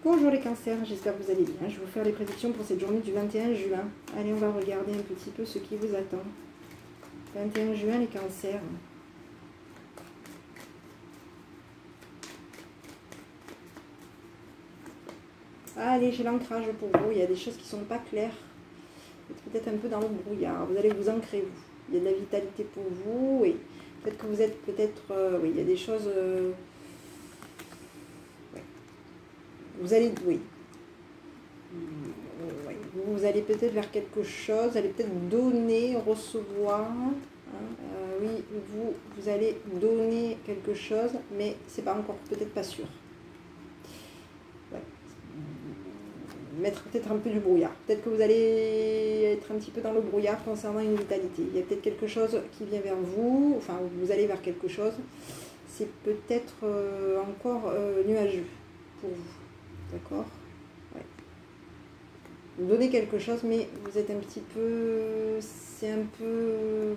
Bonjour les cancers, j'espère que vous allez bien. Je vais vous faire les prédictions pour cette journée du 21 juin. Allez, on va regarder un petit peu ce qui vous attend. 21 juin, les cancers. Allez, j'ai l'ancrage pour vous. Il y a des choses qui ne sont pas claires. Vous êtes peut-être un peu dans le brouillard. Vous allez vous ancrer, vous. Il y a de la vitalité pour vous. Oui. Peut-être que vous êtes oui, il y a des choses... oui. Vous allez... Oui. Oui. Vous allez peut-être vers quelque chose. Vous allez peut-être donner, recevoir. Hein. Oui, vous allez donner quelque chose, mais c'est pas encore, peut-être pas sûr. Ouais. Mettre peut-être un peu du brouillard. Peut-être que vous allez être un petit peu dans le brouillard concernant une vitalité. Il y a peut-être quelque chose qui vient vers vous, enfin vous allez vers quelque chose. C'est peut-être encore nuageux pour vous. D'accord? Ouais. Vous donnez quelque chose, mais vous êtes un petit peu... C'est un peu...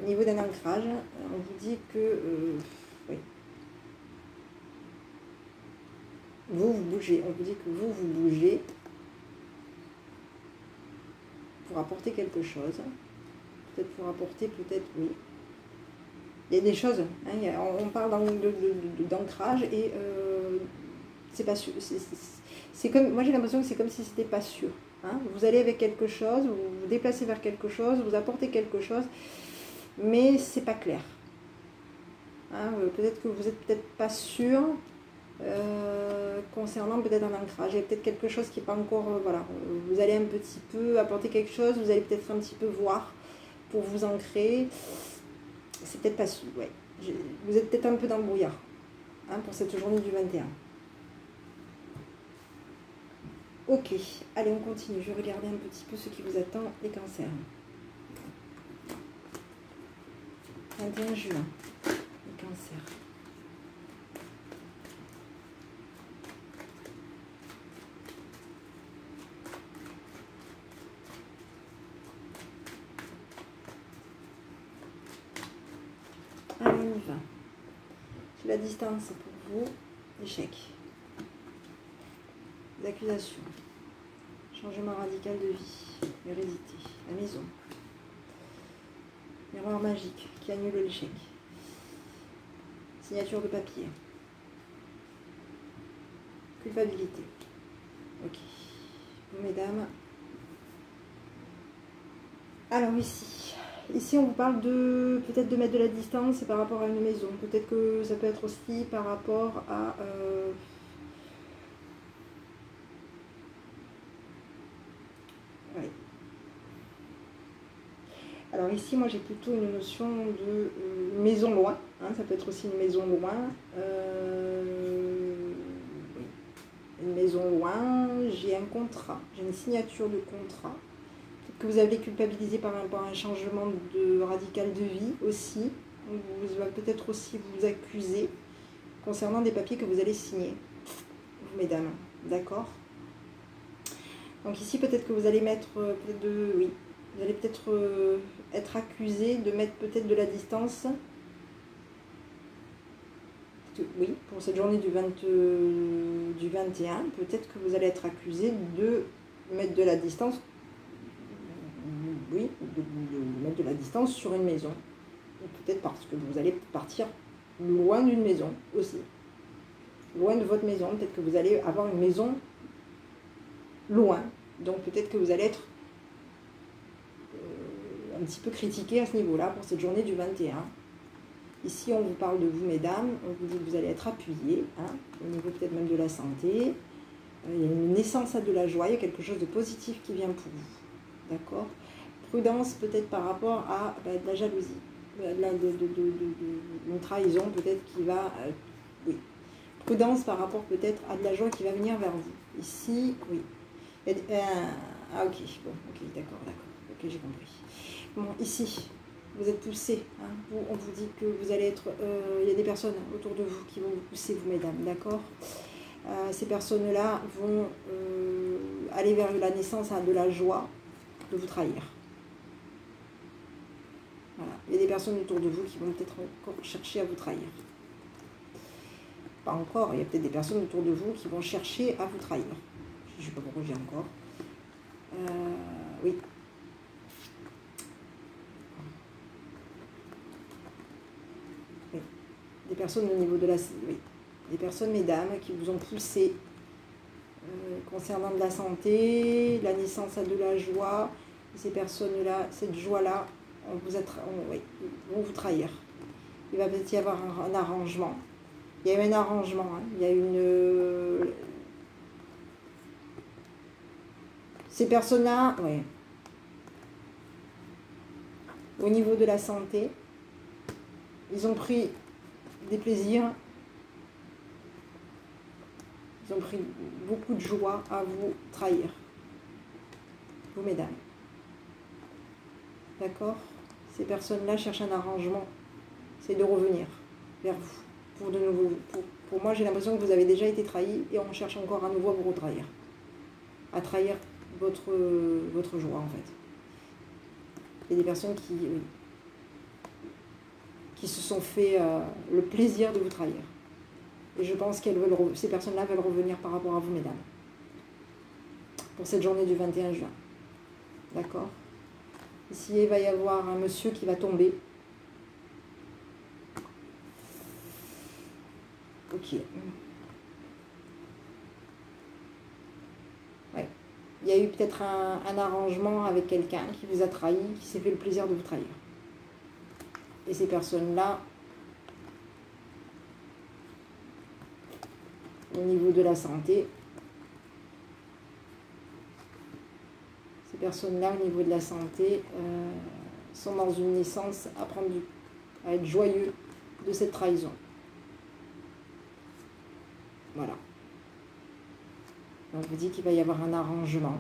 Au niveau d'un ancrage, on vous dit que oui. Vous bougez. On vous dit que vous bougez pour apporter quelque chose. Peut-être pour apporter, peut-être, oui. Il y a des choses. Hein, on parle d'ancrage et c'est pas sûr. C'est comme, moi j'ai l'impression que c'est comme si c'était pas sûr. Hein. Vous allez avec quelque chose, vous vous déplacez vers quelque chose, vous apportez quelque chose. Mais c'est pas clair. Hein, peut-être que vous n'êtes peut-être pas sûr concernant peut-être un ancrage. Il y a peut-être quelque chose qui n'est pas encore... voilà, vous allez un petit peu apporter quelque chose, vous allez peut-être un petit peu voir pour vous ancrer. C'est peut-être pas sûr, ouais. Vous êtes peut-être un peu dans le brouillard hein, pour cette journée du 21. Ok, allez on continue. Je vais regarder un petit peu ce qui vous attend, les cancers. 21 juin, les cancers. Allez, on y va. J'ai la distance pour vous. Échec. Des accusations. Changement radical de vie. Hérédité. La maison. Miroir magique qui annule l'échec. Signature de papier. Culpabilité. Ok. Vous, mesdames. Alors ici on vous parle de peut-être de mettre de la distance par rapport à une maison. Peut-être que ça peut être aussi par rapport à... ouais. Alors ici, moi j'ai plutôt une notion de maison loin. Hein, ça peut être aussi une maison loin. Oui. Une maison loin, j'ai un contrat, j'ai une signature de contrat. Que vous avez culpabilisé par rapport à un changement radical de vie aussi. Vous va peut-être aussi vous accuser concernant des papiers que vous allez signer, vous mesdames, d'accord? Donc ici peut-être que vous allez mettre, oui, vous allez peut-être être accusé de mettre peut-être de la distance. Oui, pour cette journée du 21, peut-être que vous allez être accusé de mettre de la distance. Oui, de mettre de la distance sur une maison. Peut-être parce que vous allez partir loin d'une maison aussi. Loin de votre maison. Peut-être que vous allez avoir une maison loin. Donc peut-être que vous allez être un petit peu critiqué à ce niveau-là pour cette journée du 21. Ici, on vous parle de vous, mesdames. On vous dit que vous allez être appuyé, hein, au niveau peut-être même de la santé. Il y a une naissance à de la joie. Il y a quelque chose de positif qui vient pour vous. D'accord ? Prudence peut-être par rapport à de la jalousie, une trahison peut-être qui va... oui. Prudence par rapport peut-être à de la joie qui va venir vers vous. Ici, oui. Ah ok, bon, ok, d'accord, ok, j'ai compris. Bon, ici, vous êtes poussé, hein, on vous dit que vous allez être... il y a des personnes autour de vous qui vont vous pousser, vous mesdames, d'accord. Ces personnes-là vont aller vers la naissance de la joie de vous trahir. Voilà. Il y a des personnes autour de vous qui vont peut-être encore chercher à vous trahir. Pas encore. Il y a peut-être des personnes autour de vous qui vont chercher à vous trahir. Je ne sais pas pourquoi j'ai encore. Oui. Oui. Des personnes au niveau de la... Oui. Des personnes, mesdames, qui vous ont poussé concernant de la santé, la naissance à de la joie. Ces personnes-là, cette joie-là, oui, vont vous trahir. Il va peut-être y avoir un arrangement. Il y a eu un arrangement. Hein. Il y a une... Ces personnes-là, oui. Au niveau de la santé, ils ont pris des plaisirs. Ils ont pris beaucoup de joie à vous trahir. Vous, mesdames. D'accord? Ces personnes-là cherchent un arrangement. C'est de revenir vers vous. Pour de nouveau. Pour moi, j'ai l'impression que vous avez déjà été trahi et on cherche encore à nouveau à vous retrahir. À trahir votre joie, en fait. Il y a des personnes qui se sont fait le plaisir de vous trahir. Et je pense qu'elles veulent, ces personnes-là veulent revenir par rapport à vous, mesdames. Pour cette journée du 21 juin. D'accord? Ici, il va y avoir un monsieur qui va tomber. Ok. Ouais. Il y a eu peut-être un arrangement avec quelqu'un qui vous a trahi, qui s'est fait le plaisir de vous trahir. Et ces personnes-là, au niveau de la santé, ces personnes-là, au niveau de la santé, sont dans une naissance à être joyeux de cette trahison. Voilà. On vous dit qu'il va y avoir un arrangement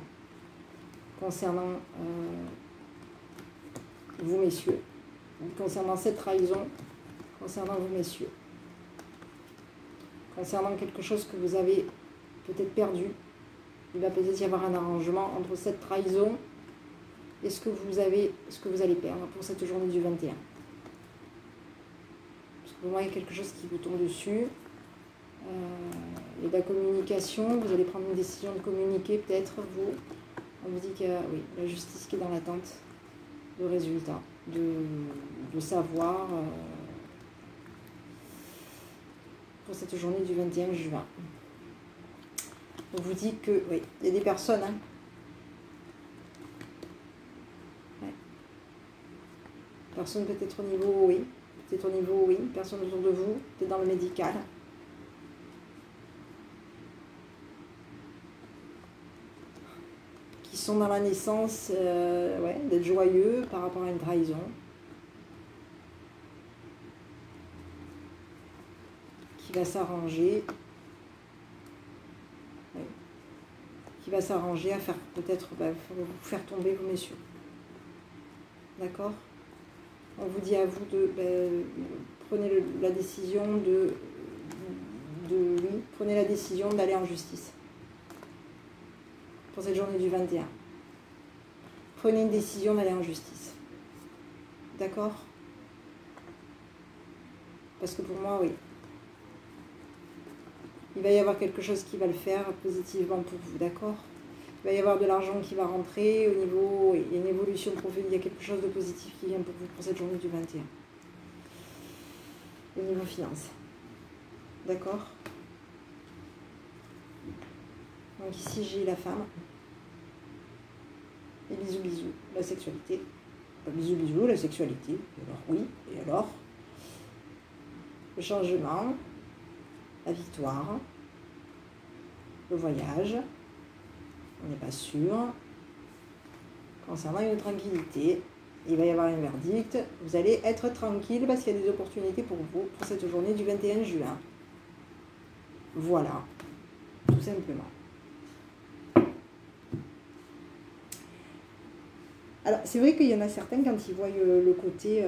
concernant vous, messieurs. Concernant cette trahison, concernant vous, messieurs. Concernant quelque chose que vous avez peut-être perdu, il va peut-être y avoir un arrangement entre cette trahison et ce que vous allez perdre pour cette journée du 21. Parce que pour moi, il y a quelque chose qui vous tombe dessus. Et de la communication, vous allez prendre une décision de communiquer, peut-être, vous. On vous dit qu'il y a la justice qui est dans l'attente de résultats, de savoir pour cette journée du 21 juin. On vous dit que, oui, il y a des personnes, hein. Ouais. Personne peut-être au niveau, oui. Peut-être au niveau, oui. Personne autour de vous, peut-être dans le médical. Qui sont dans la naissance, ouais, d'être joyeux par rapport à une trahison. Qui va s'arranger. Ouais. Qui va s'arranger à faire peut-être vous faire tomber, vous, messieurs. D'accord? On vous dit à vous de prenez la décision prenez la décision d'aller en justice pour cette journée du 21. Prenez une décision d'aller en justice. D'accord? Parce que pour moi, oui. Il va y avoir quelque chose qui va le faire positivement pour vous, d'accord? Il va y avoir de l'argent qui va rentrer au niveau... Oui, il y a une évolution profonde, il y a quelque chose de positif qui vient pour vous pour cette journée du 21. Au niveau finance. D'accord? Donc ici, j'ai la femme. Et bisous, bisous, la sexualité. Bisous, bisous, la sexualité. Et alors, oui, et alors? Le changement. La victoire, le voyage, on n'est pas sûr. Concernant une tranquillité, il va y avoir un verdict. Vous allez être tranquille parce qu'il y a des opportunités pour vous pour cette journée du 21 juin. Voilà, tout simplement. Alors, c'est vrai qu'il y en a certains, quand ils voient le côté,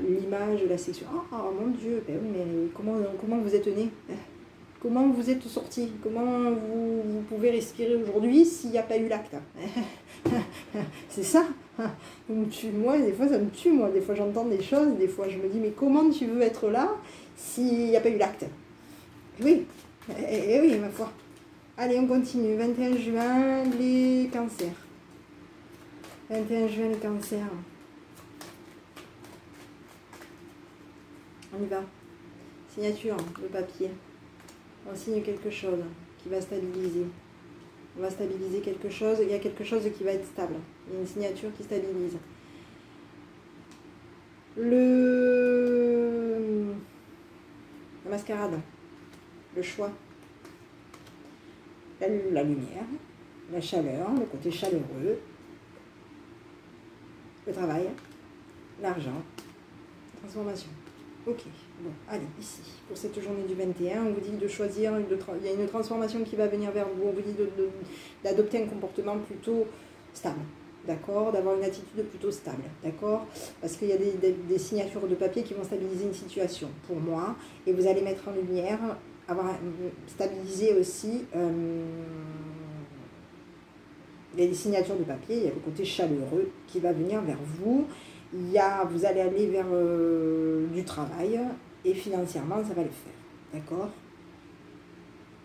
l'image de la section, oh mon Dieu, ben oui, mais comment vous êtes né? Comment vous êtes sorti? Comment vous pouvez respirer aujourd'hui s'il n'y a pas eu l'acte? C'est ça. Moi, des fois, ça me tue. Moi, des fois, j'entends des choses, des fois, je me dis, mais comment tu veux être là s'il n'y a pas eu l'acte? Oui, oui, ma foi. Allez, on continue. 21 juin, les cancers. 21 juin, les cancers. On y va. Signature, le papier. On signe quelque chose qui va stabiliser. On va stabiliser quelque chose. Il y a quelque chose qui va être stable. Il y a une signature qui stabilise. La mascarade. Le choix. La lumière. La chaleur. Le côté chaleureux. Le travail. L'argent. Transformation. Ok, bon, allez, ici, pour cette journée du 21, on vous dit de choisir, il y a une transformation qui va venir vers vous, on vous dit d'adopter un comportement plutôt stable, d'accord, d'avoir une attitude plutôt stable, d'accord, parce qu'il y a des signatures de papier qui vont stabiliser une situation, pour moi, et vous allez mettre en lumière, stabiliser aussi, il y a des signatures de papier, il y a le côté chaleureux qui va venir vers vous. Vous allez aller vers du travail et financièrement, ça va le faire. D'accord?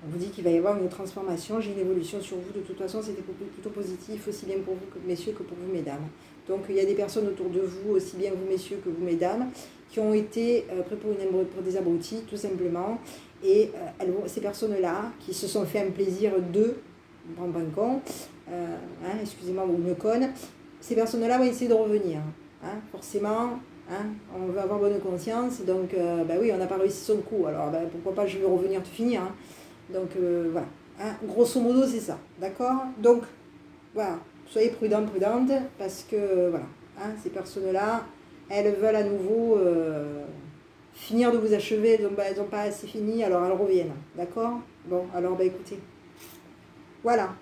On vous dit qu'il va y avoir une transformation, j'ai une évolution sur vous. De toute façon, c'était plutôt positif, aussi bien pour vous, messieurs, que pour vous, mesdames. Donc, il y a des personnes autour de vous, aussi bien vous, messieurs, que vous, mesdames, qui ont été pris pour des abrutis, tout simplement. Et ces personnes-là, qui se sont fait un plaisir de, prendre un con, excusez-moi, ou une conne, ces personnes-là vont essayer de revenir. Hein, forcément, hein, on veut avoir bonne conscience, donc oui, on n'a pas réussi sur le coup, alors pourquoi pas je vais revenir te finir. Hein. Donc voilà, hein, grosso modo c'est ça, d'accord? Donc voilà, soyez prudents, prudentes, parce que voilà, hein, ces personnes-là, elles veulent à nouveau finir de vous achever, elles n'ont pas assez fini, alors elles reviennent, d'accord? Bon, alors écoutez, voilà.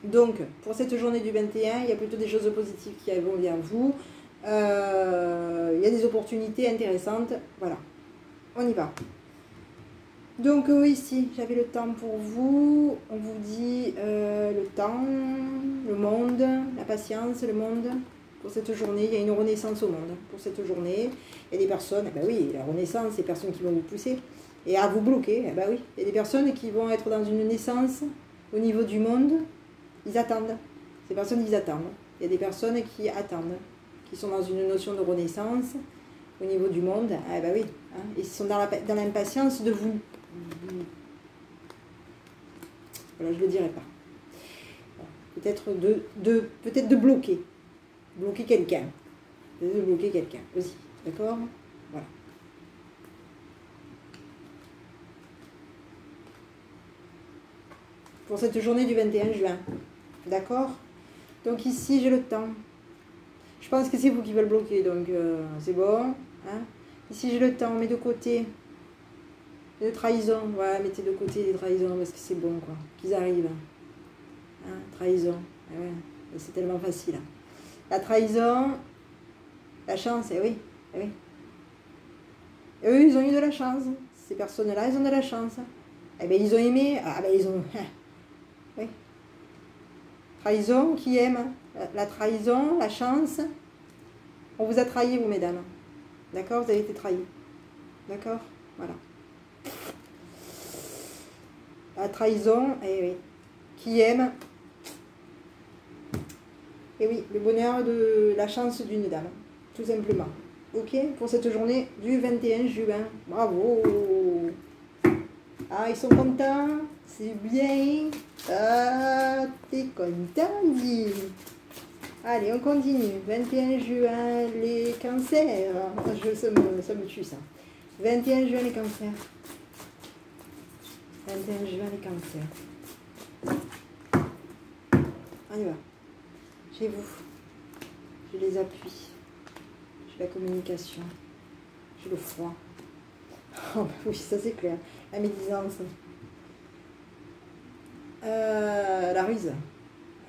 Donc, pour cette journée du 21, il y a plutôt des choses positives qui vont vers vous. Il y a des opportunités intéressantes. Voilà, on y va. Donc ici, j'avais le temps pour vous. On vous dit le temps, le monde, la patience, le monde. Pour cette journée, il y a une renaissance au monde. Pour cette journée, il y a des personnes, oui, la renaissance, c'est des personnes qui vont vous pousser et à vous bloquer. Oui, il y a des personnes qui vont être dans une naissance au niveau du monde. Ils attendent. Ces personnes, ils attendent. Il y a des personnes qui attendent, qui sont dans une notion de renaissance au niveau du monde. Oui, hein, ils sont dans l'impatience de vous. Voilà, je ne le dirai pas. Peut-être de bloquer. Bloquer quelqu'un. De bloquer quelqu'un aussi. D'accord? Voilà. Pour cette journée du 21 juin. D'accord? Donc ici, j'ai le temps. Je pense que c'est vous qui veulent bloquer, donc c'est bon. Hein? Ici, j'ai le temps, on met de côté les trahisons. Ouais, mettez de côté les trahisons parce que c'est bon, quoi. Qu'ils arrivent. Hein? Trahison. Ouais. C'est tellement facile. Hein. La trahison, la chance, oui. Oui. Et eux, ils ont eu de la chance. Ces personnes-là, ils ont de la chance. Eh bien, ils ont aimé. Ils ont... oui. Trahison, qui aime la trahison, la chance. On vous a trahi, vous, mesdames. D'accord? Vous avez été trahis. D'accord? Voilà. La trahison, oui. Qui aime. Et oui, le bonheur de la chance d'une dame. Tout simplement. Ok? Pour cette journée du 21 juin. Bravo! Ah, ils sont contents. C'est bien. Ah, t'es content, dis. Allez, on continue. 21 juin, les cancers. Ça me tue, ça. 21 juin, les cancers. 21 juin, les cancers. On y va. J'ai vous. J'ai les appuis. J'ai la communication. J'ai le froid. Oh, oui, ça c'est clair. La médisance. La ruse.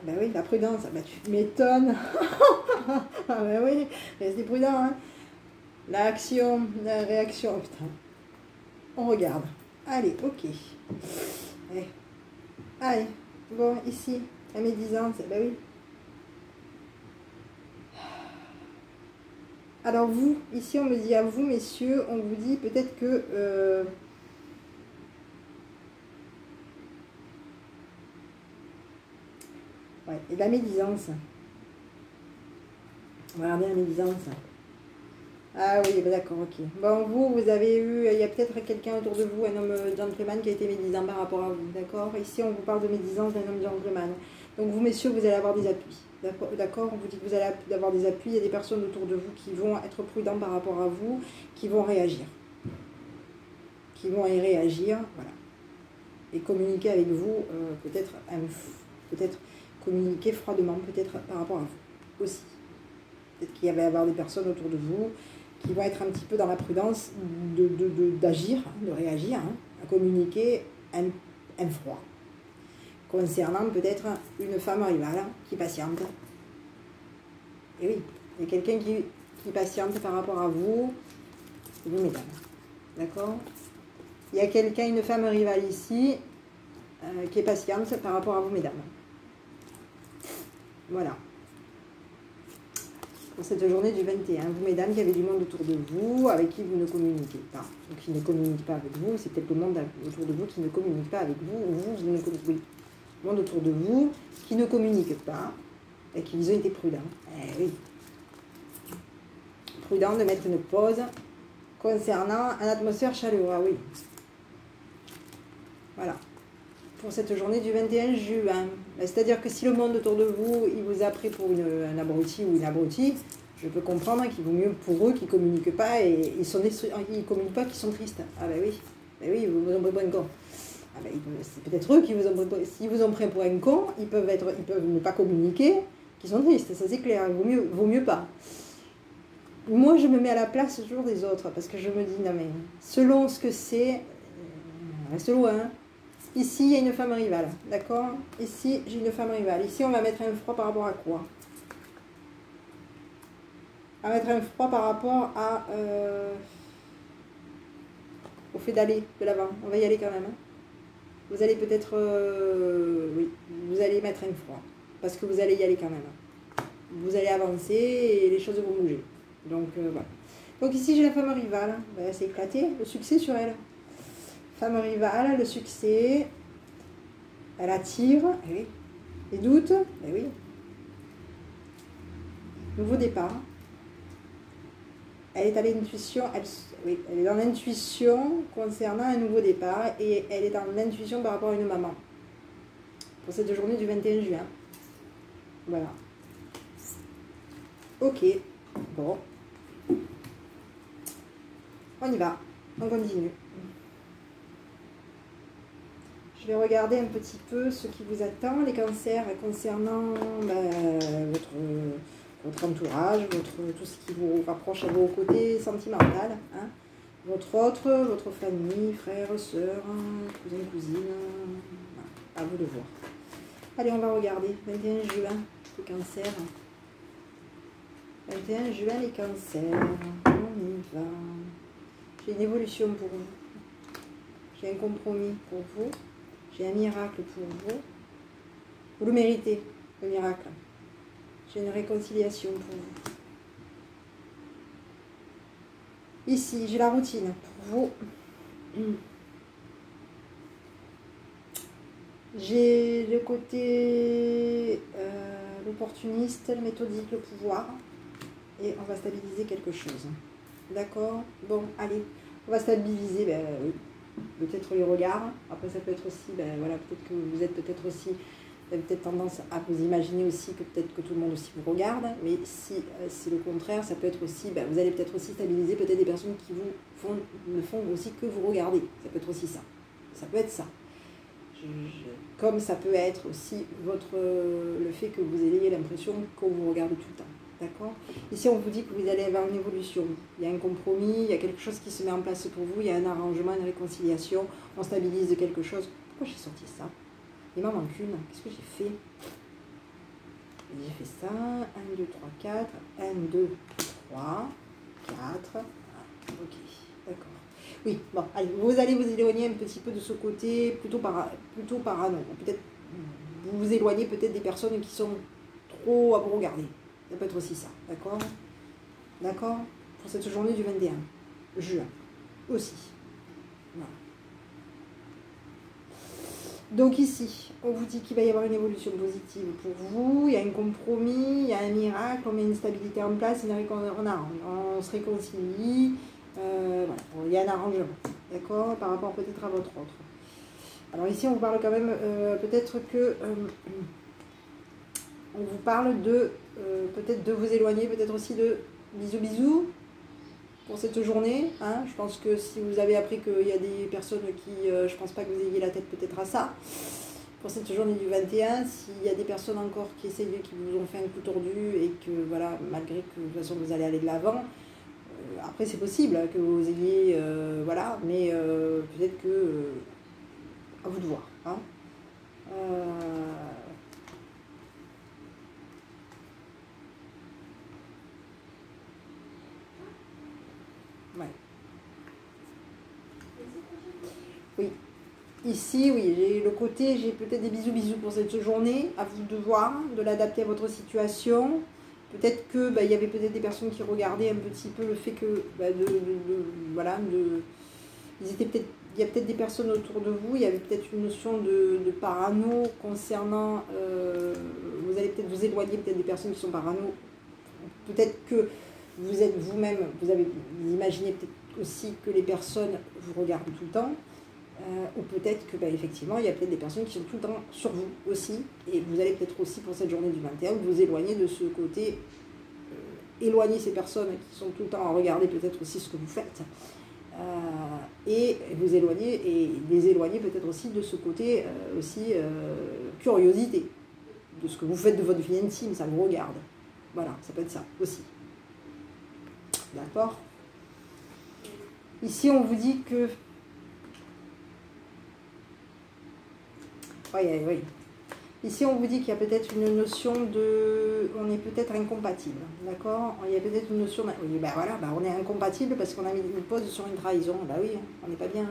Oui, la prudence. Tu m'étonnes. Oui, restez prudent. Hein. L'action, la réaction. Oh, putain. On regarde. Allez, ok. Allez, bon, ici, la médisance. Oui. Alors vous, ici on me dit à vous, messieurs, on vous dit peut-être que Ouais, et la médisance. On va regarder la médisance. Ah oui, bah d'accord, ok. Bon, vous avez eu, il y a peut-être quelqu'un autour de vous, un homme gentleman qui a été médisant par rapport à vous, d'accord? Ici, on vous parle de médisance d'un homme gentleman. Donc vous, messieurs, vous allez avoir des appuis, d'accord? On vous dit que vous allez avoir des appuis, il y a des personnes autour de vous qui vont être prudents par rapport à vous, qui vont réagir. Qui vont y réagir, voilà. Et communiquer avec vous, peut-être communiquer froidement, peut-être par rapport à vous aussi. Peut-être qu'il va y avoir des personnes autour de vous qui vont être un petit peu dans la prudence d'agir, de réagir, hein, à communiquer un froid. Concernant peut-être une femme rivale qui patiente. Et oui, il y a quelqu'un qui patiente par rapport à vous, et vous, mesdames. D'accord? Il y a quelqu'un, une femme rivale ici, qui est patiente par rapport à vous, mesdames. Voilà. Pour cette journée du 21. Vous, mesdames, qui avez du monde autour de vous, avec qui vous ne communiquez pas. Donc, qui ne communique pas avec vous. C'est peut-être le monde autour de vous qui ne communique pas avec vous. Ou vous ne communiquez pas. Oui. Le monde autour de vous qui ne communique pas. Et qu'ils ont été prudents. Eh oui. Prudent de mettre une pause concernant une atmosphère chaleureuse. Ah oui. Voilà. Pour cette journée du 21 juin. C'est-à-dire que si le monde autour de vous, il vous a pris pour un abruti ou une abrutie, je peux comprendre qu'il vaut mieux pour eux qu'ils ne communiquent pas et ils communiquent pas qu'ils sont tristes. Ah ben oui, ils vous ont pris pour un con. Ah ben, c'est peut-être eux qui vous ont pris s'ils vous ont pris pour un con, ils peuvent ne pas communiquer qu'ils sont tristes, ça c'est clair, il vaut mieux pas. Moi je me mets à la place toujours des autres parce que je me dis, non mais, selon ce que c'est, reste loin, hein. Ici, il y a une femme rivale, d'accord? Ici, j'ai une femme rivale. Ici, on va mettre un froid par rapport à quoi? On va mettre un froid par rapport à, au fait d'aller de l'avant. On va y aller quand même. Hein. Vous allez peut-être... oui, vous allez mettre un froid. Parce que vous allez y aller quand même. Vous allez avancer et les choses vont bouger. Donc, voilà. Donc ici, j'ai la femme rivale. Ben, c'est éclaté. Le succès sur elle. Femme rivale, le succès, elle attire, eh oui. Les doutes, eh oui. Nouveau départ. Elle est à l'intuition, oui, elle est dans l'intuition concernant un nouveau départ et elle est dans l'intuition par rapport à une maman. Pour cette journée du 21 juin. Voilà. Ok, bon. On y va, on continue. Je vais regarder un petit peu ce qui vous attend, les cancers concernant votre entourage, tout ce qui vous rapproche à vos côtés sentimental. Hein. Votre famille, frères, sœurs, cousins, cousines. À vous de voir. Allez, on va regarder. 21 juin, le cancer. 21 juin, les cancers. On y va. J'ai une évolution pour vous. J'ai un compromis pour vous. J'ai un miracle pour vous. Vous le méritez, le miracle. J'ai une réconciliation pour vous. Ici, j'ai la routine pour vous. J'ai le côté l'opportuniste, le méthodique, le pouvoir. Et on va stabiliser quelque chose. D'accord? Bon, allez. On va stabiliser, ben oui. Peut-être les regards. Après, ça peut être aussi, ben voilà, peut-être que vous êtes peut-être aussi, vous avez peut-être tendance à vous imaginer aussi que peut-être que tout le monde aussi vous regarde. Mais si c'est le contraire, ça peut être aussi, ben, vous allez peut-être aussi stabiliser peut-être des personnes qui vous ne font aussi que vous regarder. Ça peut être aussi ça. Ça peut être ça. Comme ça peut être aussi le fait que vous ayez l'impression qu'on vous regarde tout le temps. D'accord? Ici, on vous dit que vous allez avoir une évolution. Il y a un compromis, il y a quelque chose qui se met en place pour vous, il y a un arrangement, une réconciliation, on stabilise quelque chose. Pourquoi j'ai sorti ça? Il m'en manque une. Qu'est-ce que j'ai fait? J'ai fait ça. 1, 2, 3, 4. 1, 2, 3, 4. Ok, d'accord. Oui, bon, allez, vous allez vous éloigner un petit peu de ce côté, plutôt parano. Peut-être vous vous éloignez peut-être des personnes qui sont trop à vous regarder. Ça peut être aussi ça, d'accord? D'accord? Pour cette journée du 21 juin aussi. Voilà. Donc ici, on vous dit qu'il va y avoir une évolution positive pour vous, il y a un compromis, il y a un miracle, on met une stabilité en place, on se réconcilie, voilà, il y a un arrangement, d'accord, par rapport peut-être à votre autre. Alors ici, on vous parle quand même, peut-être que, on vous parle de, peut-être de vous éloigner, peut-être aussi de bisous bisous, pour cette journée, hein. Je pense que si vous avez appris qu'il y a des personnes qui, je pense pas que vous ayez la tête peut-être à ça, pour cette journée du 21, s'il y a des personnes encore qui essayent, qui vous ont fait un coup tordu et que voilà, malgré que de toute façon vous allez aller de l'avant, après c'est possible que vous ayez, voilà, mais peut-être que, à vous de voir, hein. Ouais. Oui. Ici, oui, j'ai le côté, j'ai peut-être des bisous bisous pour cette journée, à vous de voir, de l'adapter à votre situation. Peut-être que il y avait peut-être des personnes qui regardaient un petit peu le fait que, voilà, ils étaient peut-être, il y a peut-être des personnes autour de vous, il y avait peut-être une notion de parano concernant, vous allez peut-être vous éloigner peut-être des personnes qui sont parano. Peut-être que vous êtes vous-même, vous imaginez peut-être aussi que les personnes vous regardent tout le temps. Ou peut-être que effectivement il y a peut-être des personnes qui sont tout le temps sur vous aussi, et vous allez peut-être aussi pour cette journée du 21 vous éloigner de ce côté, éloigner ces personnes qui sont tout le temps à regarder peut-être aussi ce que vous faites, et vous éloigner et les éloigner peut-être aussi de ce côté aussi curiosité de ce que vous faites de votre vie intime, ça vous regarde, voilà, ça peut être ça aussi, d'accord. Ici on vous dit que oui, oui. Ici, on vous dit qu'il y a peut-être une notion de... On est peut-être incompatible, d'accord. Il y a peut-être une notion... Oui, voilà, on est incompatible parce qu'on a mis une pause sur une trahison. Oui, on n'est pas bien.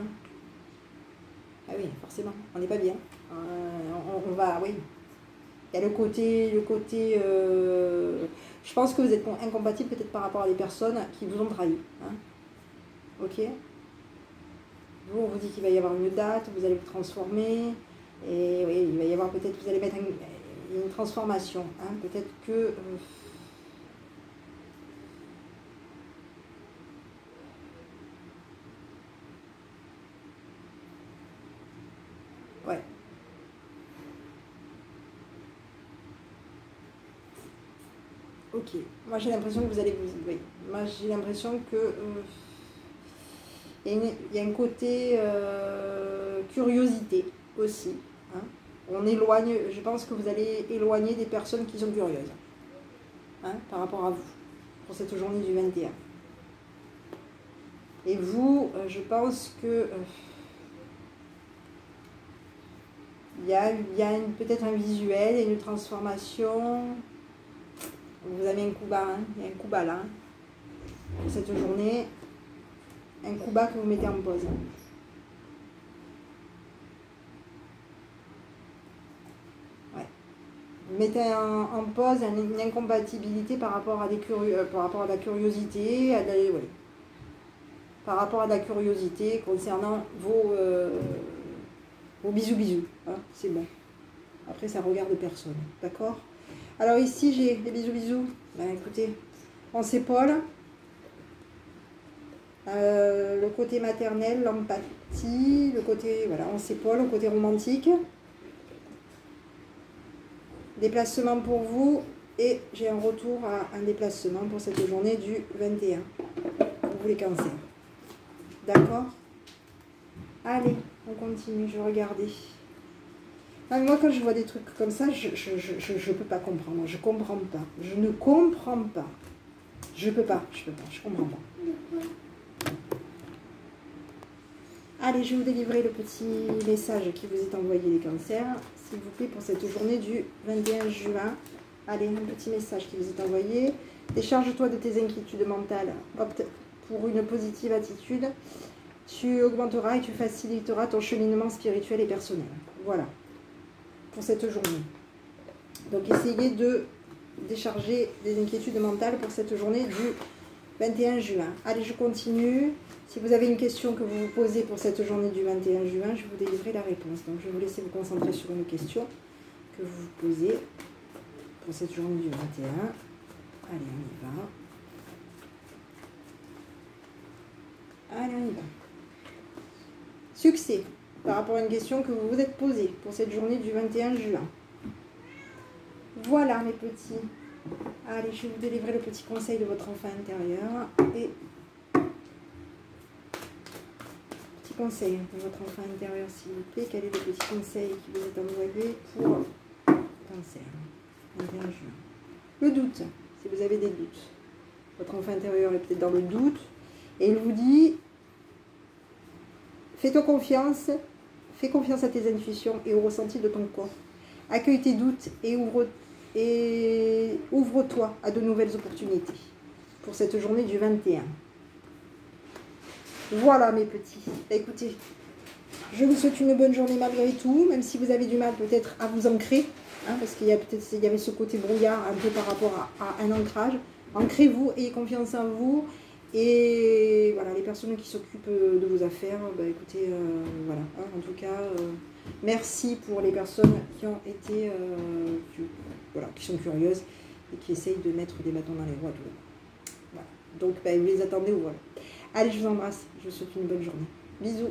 Ah oui, forcément, on n'est pas bien. On va... Oui. Il y a le côté... Je pense que vous êtes incompatible peut-être par rapport à des personnes qui vous ont trahi. Hein. Ok. Vous, on vous dit qu'il va y avoir une date, vous allez vous transformer... Et oui, il va y avoir peut-être, vous allez mettre une transformation, hein, peut-être que... ouais. Ok, moi j'ai l'impression que vous allez vous... Oui. Moi j'ai l'impression que... il y a un côté curiosité aussi. Hein. On éloigne, je pense que vous allez éloigner des personnes qui sont curieuses, hein, par rapport à vous, pour cette journée du 21. Et vous, je pense que il y a peut-être un visuel et une transformation. Vous avez un coup bas, hein, il y a un coup bas là, pour cette journée, un coup bas que vous mettez en pause. Mettez en pause une incompatibilité par rapport à par rapport à la curiosité, par rapport à la curiosité concernant vos bisous bisous, hein, c'est bon. Après ça regarde personne, d'accord. Alors ici j'ai les bisous bisous. Écoutez, on s'épaule, le côté maternel, l'empathie, le côté voilà, on s'épaule, le côté romantique. Déplacement pour vous, et j'ai un retour à un déplacement pour cette journée du 21 pour vous les cancers, d'accord. Allez, on continue, je vais regarder. Moi quand je vois des trucs comme ça, je peux pas comprendre, je comprends pas, je ne comprends pas, je comprends pas. Allez, je vais vous délivrer le petit message qui vous est envoyé, les cancers, s'il vous plaît, pour cette journée du 21 juin. Allez, un petit message qui vous est envoyé. Décharge-toi de tes inquiétudes mentales. Opte pour une positive attitude. Tu augmenteras et tu faciliteras ton cheminement spirituel et personnel. Voilà, pour cette journée. Donc, essayez de décharger des inquiétudes mentales pour cette journée du 21 juin. Allez, je continue. Si vous avez une question que vous vous posez pour cette journée du 21 juin, je vous délivrerai la réponse. Donc, je vais vous laisser vous concentrer sur une question que vous vous posez pour cette journée du 21. Allez, on y va. Allez, on y va. Succès, par rapport à une question que vous vous êtes posée pour cette journée du 21 juin. Voilà, mes petits. Allez, je vais vous délivrer le petit conseil de votre enfant intérieur. Et petit conseil de votre enfant intérieur, s'il vous plaît. Quel est le petit conseil qui vous est envoyé pour Cancer, 21 juin? Le doute, si vous avez des doutes. Votre enfant intérieur est peut-être dans le doute. Et il vous dit, fais-toi confiance, fais confiance à tes intuitions et au ressenti de ton corps. Accueille tes doutes et ouvre-toi à de nouvelles opportunités pour cette journée du 21. Voilà mes petits. Écoutez, je vous souhaite une bonne journée malgré tout, même si vous avez du mal peut-être à vous ancrer, hein, parce qu'il y avait ce côté brouillard un peu par rapport à un ancrage. Ancrez-vous, ayez confiance en vous. Et voilà, les personnes qui s'occupent de vos affaires, bah écoutez, voilà, hein, en tout cas, merci pour les personnes qui ont été, qui sont curieuses et qui essayent de mettre des bâtons dans les roues à tout le monde. Voilà. Donc, bah, vous les attendez ou voilà. Allez, je vous embrasse, je vous souhaite une bonne journée. Bisous.